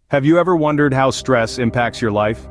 Have you ever wondered how stress impacts your life?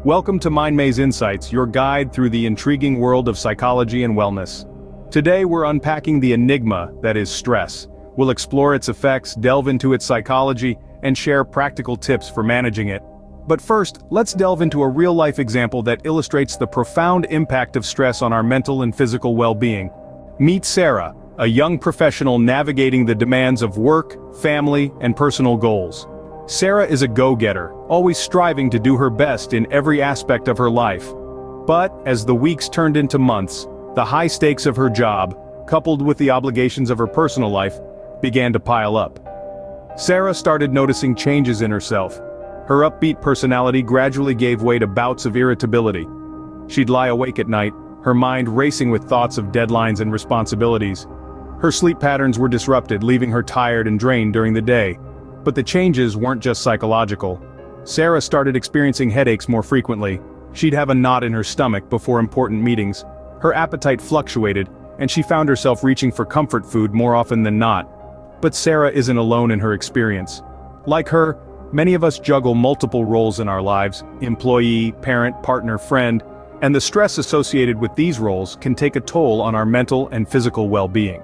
Welcome to MindMaze Insights, your guide through the intriguing world of psychology and wellness. Today we're unpacking the enigma that is stress. We'll explore its effects, delve into its psychology, and share practical tips for managing it. But first, let's delve into a real-life example that illustrates the profound impact of stress on our mental and physical well-being. Meet Sarah, a young professional navigating the demands of work, family, and personal goals. Sarah is a go-getter, always striving to do her best in every aspect of her life. But, as the weeks turned into months, the high stakes of her job, coupled with the obligations of her personal life, began to pile up. Sarah started noticing changes in herself. Her upbeat personality gradually gave way to bouts of irritability. She'd lie awake at night, her mind racing with thoughts of deadlines and responsibilities. Her sleep patterns were disrupted, leaving her tired and drained during the day. But the changes weren't just psychological. Sarah started experiencing headaches more frequently. She'd have a knot in her stomach before important meetings. Her appetite fluctuated, and she found herself reaching for comfort food more often than not. But Sarah isn't alone in her experience. Like her, many of us juggle multiple roles in our lives: employee, parent, partner, friend, and the stress associated with these roles can take a toll on our mental and physical well-being.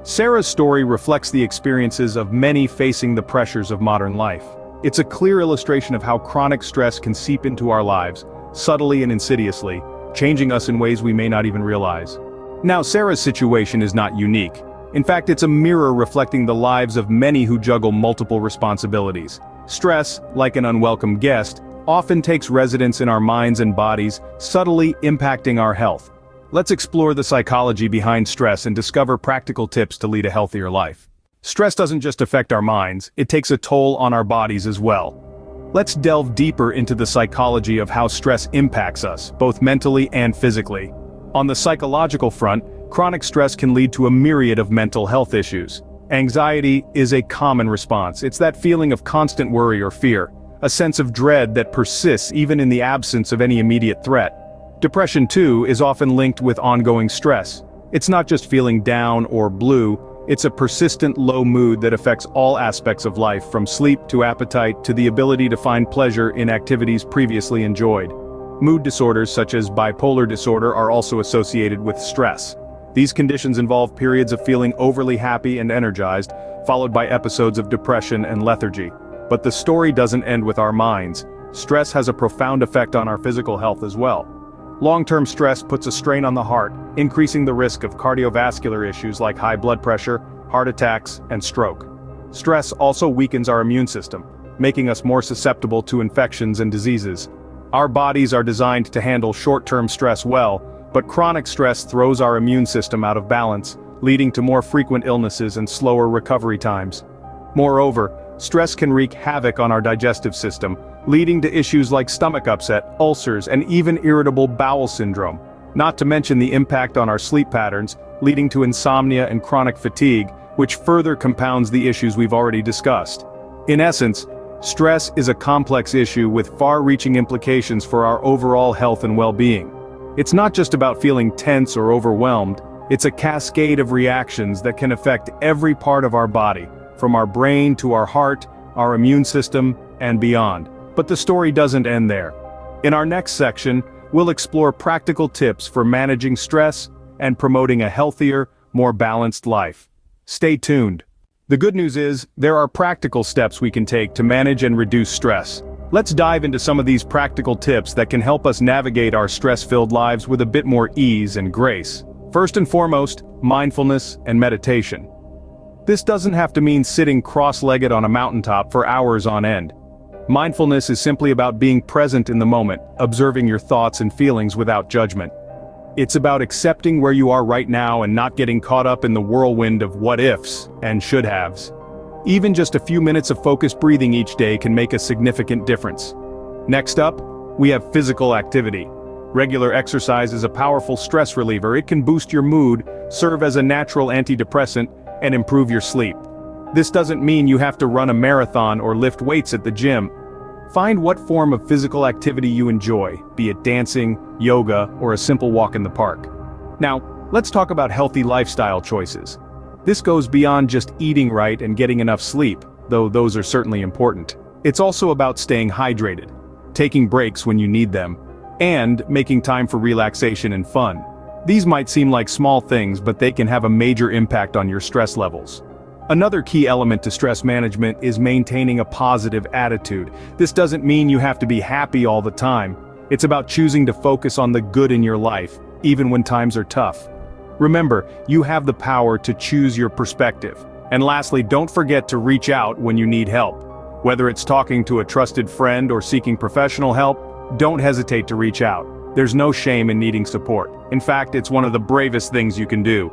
Sarah's story reflects the experiences of many facing the pressures of modern life. It's a clear illustration of how chronic stress can seep into our lives, subtly and insidiously, changing us in ways we may not even realize. Now, Sarah's situation is not unique. In fact, it's a mirror reflecting the lives of many who juggle multiple responsibilities. Stress, like an unwelcome guest, often takes residence in our minds and bodies, subtly impacting our health. Let's explore the psychology behind stress and discover practical tips to lead a healthier life. Stress doesn't just affect our minds, it takes a toll on our bodies as well. Let's delve deeper into the psychology of how stress impacts us, both mentally and physically. On the psychological front, chronic stress can lead to a myriad of mental health issues. Anxiety is a common response. It's that feeling of constant worry or fear, a sense of dread that persists even in the absence of any immediate threat. Depression, too, is often linked with ongoing stress. It's not just feeling down or blue, it's a persistent low mood that affects all aspects of life, from sleep to appetite to the ability to find pleasure in activities previously enjoyed. Mood disorders such as bipolar disorder are also associated with stress. These conditions involve periods of feeling overly happy and energized, followed by episodes of depression and lethargy. But the story doesn't end with our minds. Stress has a profound effect on our physical health as well. Long-term stress puts a strain on the heart, increasing the risk of cardiovascular issues like high blood pressure, heart attacks, and stroke. Stress also weakens our immune system, making us more susceptible to infections and diseases. Our bodies are designed to handle short-term stress well, but chronic stress throws our immune system out of balance, leading to more frequent illnesses and slower recovery times. Moreover, stress can wreak havoc on our digestive system, leading to issues like stomach upset, ulcers, and even irritable bowel syndrome. Not to mention the impact on our sleep patterns, leading to insomnia and chronic fatigue, which further compounds the issues we've already discussed. In essence, stress is a complex issue with far-reaching implications for our overall health and well-being. It's not just about feeling tense or overwhelmed, it's a cascade of reactions that can affect every part of our body, from our brain to our heart, our immune system, and beyond. But the story doesn't end there. In our next section, we'll explore practical tips for managing stress and promoting a healthier, more balanced life. Stay tuned. The good news is, there are practical steps we can take to manage and reduce stress. Let's dive into some of these practical tips that can help us navigate our stress-filled lives with a bit more ease and grace. First and foremost, mindfulness and meditation. This doesn't have to mean sitting cross-legged on a mountaintop for hours on end. Mindfulness is simply about being present in the moment, observing your thoughts and feelings without judgment. It's about accepting where you are right now and not getting caught up in the whirlwind of what-ifs and should-haves. Even just a few minutes of focused breathing each day can make a significant difference. Next up, we have physical activity. Regular exercise is a powerful stress reliever. It can boost your mood, serve as a natural antidepressant, and improve your sleep. This doesn't mean you have to run a marathon or lift weights at the gym. Find what form of physical activity you enjoy, be it dancing, yoga, or a simple walk in the park. Now, let's talk about healthy lifestyle choices. This goes beyond just eating right and getting enough sleep, though those are certainly important. It's also about staying hydrated, taking breaks when you need them, and making time for relaxation and fun. These might seem like small things, but they can have a major impact on your stress levels. Another key element to stress management is maintaining a positive attitude. This doesn't mean you have to be happy all the time. It's about choosing to focus on the good in your life, even when times are tough. Remember, you have the power to choose your perspective. And lastly, don't forget to reach out when you need help. Whether it's talking to a trusted friend or seeking professional help, don't hesitate to reach out. There's no shame in needing support. In fact, it's one of the bravest things you can do.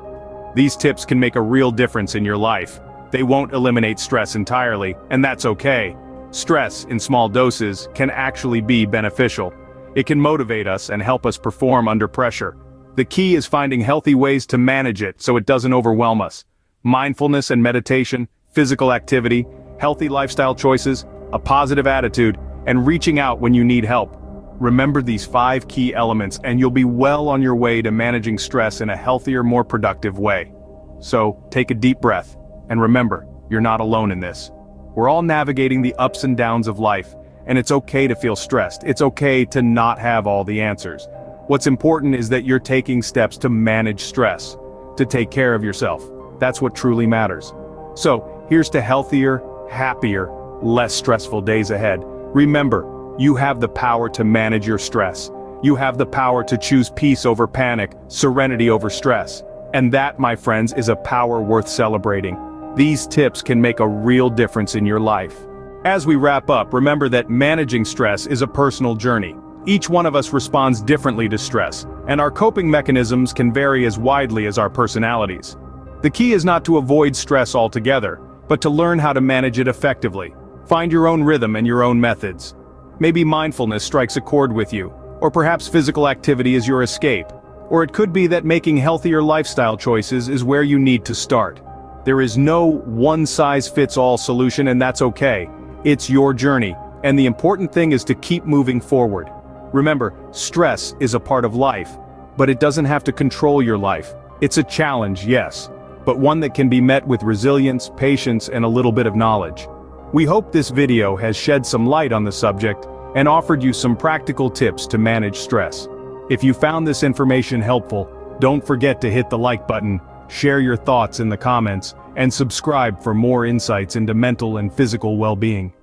These tips can make a real difference in your life. They won't eliminate stress entirely, and that's okay. Stress, in small doses, can actually be beneficial. It can motivate us and help us perform under pressure. The key is finding healthy ways to manage it so it doesn't overwhelm us. Mindfulness and meditation, physical activity, healthy lifestyle choices, a positive attitude, and reaching out when you need help. Remember these 5 key elements and you'll be well on your way to managing stress in a healthier, more productive way. So, take a deep breath, and remember, you're not alone in this. We're all navigating the ups and downs of life, and it's okay to feel stressed. It's okay to not have all the answers. What's important is that you're taking steps to manage stress, to take care of yourself. That's what truly matters. So, here's to healthier, happier, less stressful days ahead. Remember, you have the power to manage your stress. You have the power to choose peace over panic, serenity over stress. And that, my friends, is a power worth celebrating. These tips can make a real difference in your life. As we wrap up, remember that managing stress is a personal journey. Each one of us responds differently to stress, and our coping mechanisms can vary as widely as our personalities. The key is not to avoid stress altogether, but to learn how to manage it effectively. Find your own rhythm and your own methods. Maybe mindfulness strikes a chord with you, or perhaps physical activity is your escape. Or it could be that making healthier lifestyle choices is where you need to start. There is no one-size-fits-all solution, and that's okay. It's your journey, and the important thing is to keep moving forward. Remember, stress is a part of life, but it doesn't have to control your life. It's a challenge, yes, but one that can be met with resilience, patience, and a little bit of knowledge. We hope this video has shed some light on the subject and offered you some practical tips to manage stress. If you found this information helpful, don't forget to hit the like button, share your thoughts in the comments, and subscribe for more insights into mental and physical well-being.